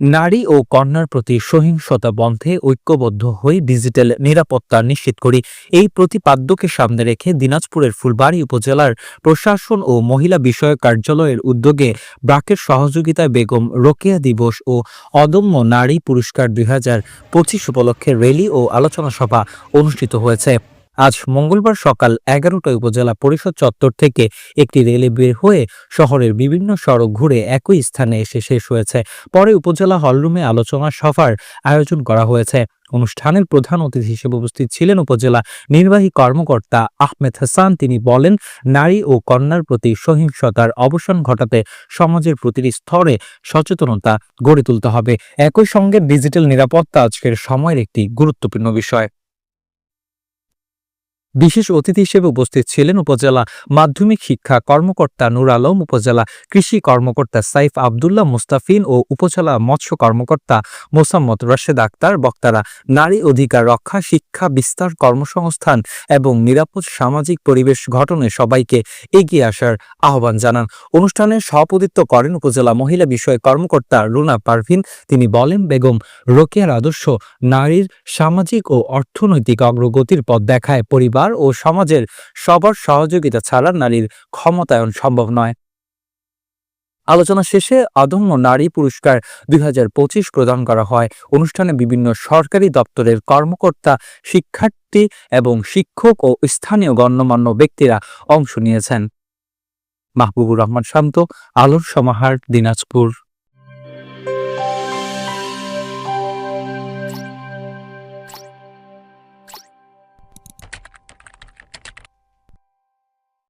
নারী ও কন্যার প্রতি সহিংসতা বন্ধে ঐক্যবদ্ধ হয়ে ডিজিটাল নিরাপত্তা নিশ্চিত করি, এই প্রতিপাদ্যকে সামনে রেখে দিনাজপুরের ফুলবাড়ী উপজেলার প্রশাসন ও মহিলা বিষয়ক কার্যালয়ের উদ্যোগে ব্রাকের সহযোগিতায় বেগম রোকেয়া দিবস ও অদম্য নারী পুরস্কার 2025 উপলক্ষে র্যালি ও আলোচনা সভা অনুষ্ঠিত হয়েছে। আজ মঙ্গলবার সকাল 11টায় উপজেলা পরিষদ চত্বর থেকে একটি রেলি বের হয়ে শহরের বিভিন্ন সড়ক ঘুরে একই স্থানে এসে শেষ হয়েছে। পরে উপজেলা হলরুমে আলোচনা সভার আয়োজন করা হয়েছে। অনুষ্ঠানের প্রধান অতিথি হিসেবে উপস্থিত ছিলেন উপজেলা নির্বাহী কর্মকর্তা আহমেদ হাসান। তিনি বলেন, নারী ও কন্যার প্রতি সহিংসতার অবসান ঘটাতে সমাজের প্রতিটি স্তরে সচেতনতা গড়ে তুলতে হবে। একই সঙ্গে ডিজিটাল নিরাপত্তা আজকের সময়ের একটি গুরুত্বপূর্ণ বিষয়। বিশেষ অতিথি হিসেবে উপস্থিত ছিলেন উপজেলা মাধ্যমিক শিক্ষা কর্মকর্তা নূর আলম, উপজেলা কৃষি কর্মকর্তা সাইফ আব্দুল্লাহ মুস্তাফিন ও উপজেলা মৎস্য কর্মকর্তা মোসাম্মদ রাশেদ আক্তার। বক্তারা নারী অধিকার রক্ষা, শিক্ষা বিস্তার, কর্মসংস্থান এবং নিরাপদ সামাজিক পরিবেশ গঠনে সবাইকে এগিয়ে আসার আহ্বান জানান। অনুষ্ঠানে সভাপতিত্ব করেন উপজেলা মহিলা বিষয়ক কর্মকর্তা রুনা পারভিন। তিনি বলেন, বেগম রোকেয়ার আদর্শ নারীর সামাজিক ও অর্থনৈতিক অগ্রগতির পথ দেখায়। পরিবার ও সমাজের সবার সহযোগিতা ছাড়া নারীর ক্ষমতায়ন সম্ভব নয়। আলোচনা শেষে অদম্য নারী পুরস্কার 2025 প্রদান করা হয়। অনুষ্ঠানে বিভিন্ন সরকারি দপ্তরের কর্মকর্তা, শিক্ষার্থী এবং শিক্ষক ও স্থানীয় গণ্যমান্য ব্যক্তিরা অংশ নিয়েছেন। মাহবুবুর রহমান শান্ত, আলোর সমাহার, দিনাজপুর।